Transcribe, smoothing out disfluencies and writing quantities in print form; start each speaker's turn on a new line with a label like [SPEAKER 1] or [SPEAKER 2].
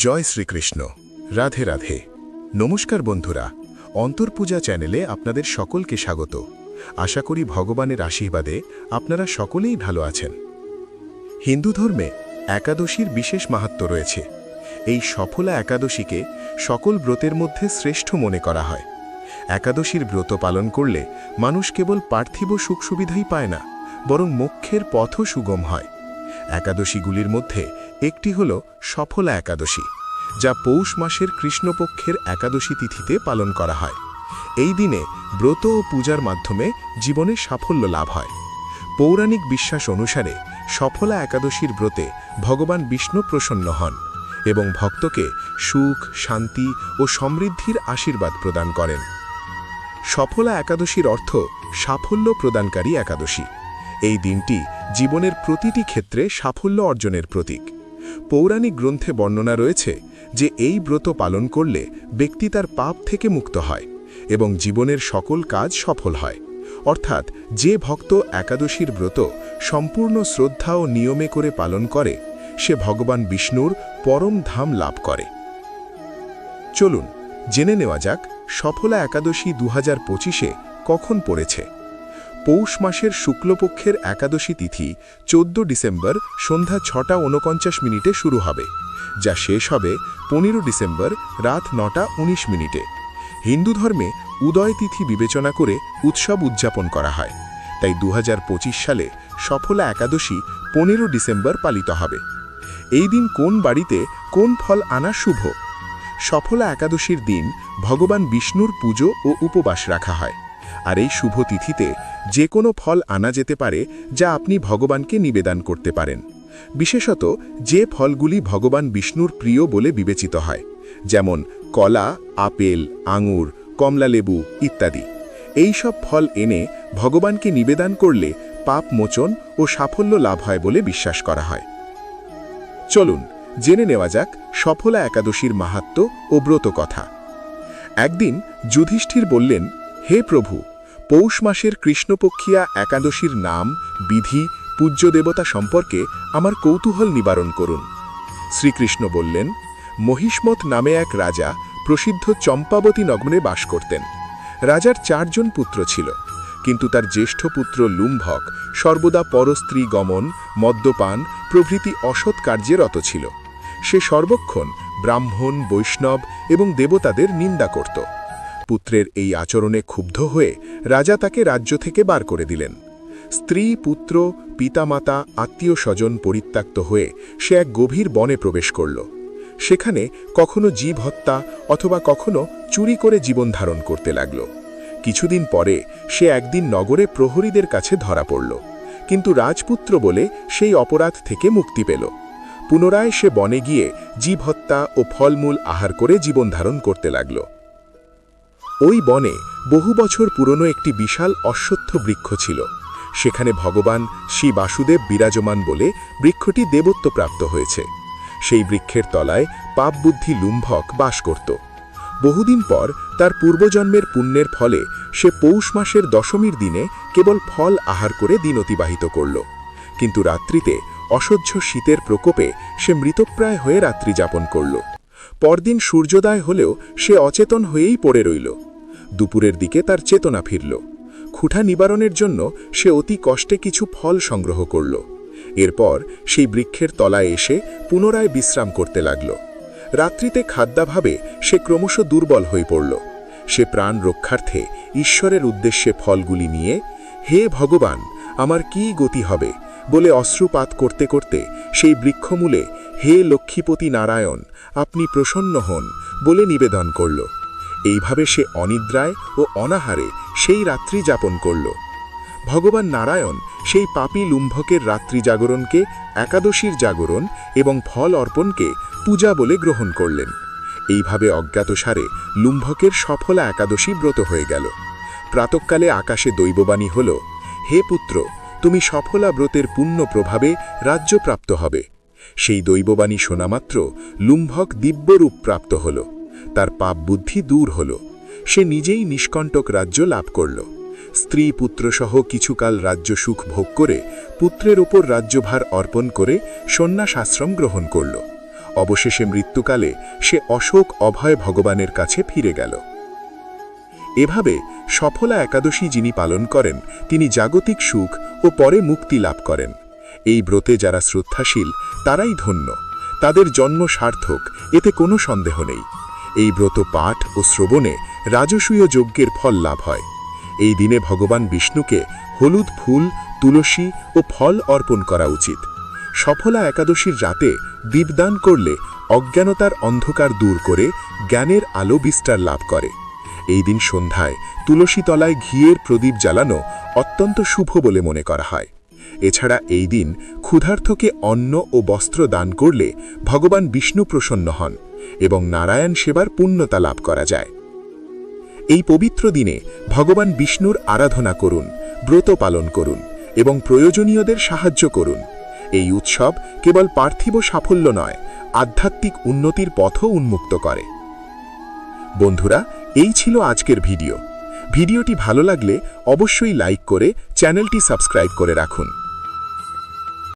[SPEAKER 1] জয় শ্রীকৃষ্ণ। রাধে রাধে। নমস্কার বন্ধুরা, অন্তর্পূজা চ্যানেলে আপনাদের সকলকে স্বাগত। আশা করি ভগবানের আশীর্বাদে আপনারা সকলেই ভালো আছেন। হিন্দু ধর্মে একাদশীর বিশেষ মাহাত্ম্য রয়েছে। এই সফলা একাদশীকে সকল ব্রতের মধ্যে শ্রেষ্ঠ মনে করা হয়। একাদশীর ব্রত পালন করলে মানুষ কেবল পার্থিব সুখ সুবিধাই পায় না, বরং মোক্ষের পথও সুগম হয়। একাদশীগুলির মধ্যে একটি হল সফলা একাদশী, যা পৌষ মাসের কৃষ্ণপক্ষের একাদশী তিথিতে পালন করা হয়। এই দিনে ব্রত ও পূজার মাধ্যমে জীবনে সাফল্য লাভ হয়। পৌরাণিক বিশ্বাস অনুসারে সফলা একাদশীর ব্রতে ভগবান বিষ্ণু প্রসন্ন হন এবং ভক্তকে সুখ, শান্তি ও সমৃদ্ধির আশীর্বাদ প্রদান করেন। সফলা একাদশীর অর্থ সাফল্য প্রদানকারী একাদশী। এই দিনটি জীবনের প্রতিটি ক্ষেত্রে সাফল্য অর্জনের প্রতীক। পৌরাণিক গ্রন্থে বর্ণনা রয়েছে যে এই ব্রত পালন করলে ব্যক্তি তার পাপ থেকে মুক্ত হয় এবং জীবনের সকল কাজ সফল হয়। অর্থাৎ যে ভক্ত একাদশীর ব্রত সম্পূর্ণ শ্রদ্ধা ও নিয়মে করে পালন করে, সে ভগবান বিষ্ণুর পরম ধাম লাভ করে। চলুন জেনে নেওয়া যাক সফলা একাদশী 2025-এ কখন পড়েছে। পৌষ মাসের শুক্লপক্ষের একাদশী তিথি 14 ডিসেম্বর সন্ধ্যা 6:49 শুরু হবে, যা শেষ হবে 15 ডিসেম্বর রাত 9:19। হিন্দু ধর্মে উদয় তিথি বিবেচনা করে উৎসব উদযাপন করা হয়, তাই 2025 সালে সফলা একাদশী 15 ডিসেম্বর পালিত হবে। এই দিন কোন বাড়িতে কোন ফল আনা শুভ? সফলা একাদশীর দিন ভগবান বিষ্ণুর পুজো ও উপবাস রাখা হয়, আর এই শুভ তিথিতে যে কোনো ফল আনা যেতে পারে যা আপনি ভগবানকে নিবেদন করতে পারেন। বিশেষত যে ফলগুলি ভগবান বিষ্ণুর প্রিয় বলে বিবেচিত হয়, যেমন কলা, আপেল, আঙুর, কমলালেবু ইত্যাদি। এই সব ফল এনে ভগবানকে নিবেদন করলে পাপ মোচন ও সাফল্য লাভ হয় বলে বিশ্বাস করা হয়। চলুন জেনে নেওয়া যাক সফলা একাদশীর মাহাত্ম্য ও ব্রত কথা। একদিন যুধিষ্ঠির বললেন, হে প্রভু, পৌষ মাসের কৃষ্ণপক্ষিয়া একাদশীর নাম, বিধি, পূজ্য দেবতা সম্পর্কে আমার কৌতূহল নিবারণ করুন। শ্রীকৃষ্ণ বললেন, মহিষ্মত নামে এক রাজা প্রসিদ্ধ চম্পাবতী নগরে বাস করতেন। রাজার 4 জন পুত্র ছিল, কিন্তু তার জ্যেষ্ঠ পুত্র লুম্ভক সর্বদা পরস্ত্রী গমন, মদ্যপান প্রভৃতি অসৎ কার্যে রত ছিল। সে সর্বক্ষণ ব্রাহ্মণ, বৈষ্ণব এবং দেবতাদের নিন্দা করত। পুত্রের এই আচরণে ক্ষুব্ধ হয়ে রাজা তাকে রাজ্য থেকে বার করে দিলেন। স্ত্রী, পুত্র, পিতামাতা, আত্মীয় স্বজন পরিত্যক্ত হয়ে সে এক গভীর বনে প্রবেশ করল। সেখানে কখনো জীব হত্যা অথবা কখনো চুরি করে জীবন ধারণ করতে লাগল। কিছুদিন পরে সে একদিন নগরে প্রহরীদের কাছে ধরা পড়ল, কিন্তু রাজপুত্র বলে সেই অপরাধ থেকে মুক্তি পেল। পুনরায় সে বনে গিয়ে জীব হত্যা ও ফলমূল আহার করে জীবন ধারণ করতে লাগল। ওই বনে বহু বছর পুরনো একটি বিশাল অশ্বত্থ বৃক্ষ ছিল। সেখানে ভগবান শ্রী বাসুদেব বিরাজমান বলে বৃক্ষটি দেবত্ব প্রাপ্ত হয়েছে। সেই বৃক্ষের তলায় পাপবুদ্ধি লুম্ভক বাস করত। বহুদিন পর তার পূর্বজন্মের পুণ্যের ফলে সে পৌষ মাসের দশমীর দিনে কেবল ফল আহার করে দিন অতিবাহিত করল। কিন্তু রাত্রিতে অসহ্য শীতের প্রকোপে সে মৃতপ্রায় হয়ে রাত্রি যাপন করল। পরদিন সূর্যোদয় হলেও সে অচেতন হয়েই পড়ে রইল। দুপুরের দিকে তার চেতনা ফিরল। ক্ষুধা নিবারণের জন্য সে অতি কষ্টে কিছু ফল সংগ্রহ করল। এরপর সেই বৃক্ষের তলায় এসে পুনরায় বিশ্রাম করতে লাগল। রাত্রিতে খাদ্যাভাবে সে ক্রমশ দুর্বল হয়ে পড়ল। সে প্রাণ রক্ষার্থে ঈশ্বরের উদ্দেশ্যে ফলগুলি নিয়ে, হে ভগবান, আমার কি গতি হবে বলে অশ্রুপাত করতে করতে সেই বৃক্ষমূলে, হে লক্ষ্মীপতি নারায়ণ, আপনি প্রসন্ন হন বলে নিবেদন করল। এইভাবে সে অনিদ্রায় ও অনাহারে সেই রাত্রি যাপন করল। ভগবান নারায়ণ সেই পাপী লুম্ভকের রাত্রি জাগরণকে একাদশীর জাগরণ এবং ফল অর্পণকে পূজা বলে গ্রহণ করলেন। এইভাবে অজ্ঞাতসারে লুম্ভকের সফলা একাদশী ব্রত হয়ে গেল। প্রাতঃকালে আকাশে দৈববাণী হল, হে পুত্র, তুমি সফলা ব্রতের পুণ্য প্রভাবে রাজ্যপ্রাপ্ত হবে। সেই দৈববাণী শোনামাত্র লুম্ভক দিব্যরূপ প্রাপ্ত হল। তার পাপ বুদ্ধি দূর হল। সে নিজেই নিষ্কণ্টক রাজ্য লাভ করল। স্ত্রী পুত্রসহ কিছুকাল রাজ্য সুখ ভোগ করে পুত্রের ওপর রাজ্যভার অর্পণ করে সন্ন্যাস আশ্রম গ্রহণ করল। অবশেষে মৃত্যুকালে সে অশোক অভয় ভগবানের কাছে ফিরে গেল। এভাবে সফলা একাদশী যিনি পালন করেন তিনি জাগতিক সুখ ও পরে মুক্তি লাভ করেন। এই ব্রতে যারা শ্রদ্ধাশীল তারাই ধন্য, তাদের জন্ম সার্থক, এতে কোনো সন্দেহ নেই। এই ব্রত পাঠ ও শ্রবণে রাজসূয় যজ্ঞের ফল লাভ হয়। এই দিনে ভগবান বিষ্ণুকে হলুদ ফুল, তুলসী ও ফল অর্পণ করা উচিত। সফলা একাদশীর রাতে দীপদান করলে অজ্ঞানতার অন্ধকার দূর করে জ্ঞানের আলো বিস্তার লাভ করে। এই দিন সন্ধ্যায় তুলসী তলায় ঘিয়ের প্রদীপ জ্বালানো অত্যন্ত শুভ বলে মনে করা হয়। এছাড়া এই দিন ক্ষুধার্তকে অন্ন ও বস্ত্র দান করলে ভগবান বিষ্ণু প্রসন্ন হন এবং নারায়ণ সেবার পুণ্যতা লাভ করা যায়। এই পবিত্র দিনে ভগবান বিষ্ণুর আরাধনা করুন, ব্রত পালন করুন এবং প্রয়োজনীয়দের সাহায্য করুন। এই উৎসব কেবল পার্থিব সাফল্য নয়, আধ্যাত্মিক উন্নতির পথও উন্মুক্ত করে। বন্ধুরা, এই ছিল আজকের ভিডিওটি ভালো লাগলে অবশ্যই লাইক করে চ্যানেলটি সাবস্ক্রাইব করে রাখুন।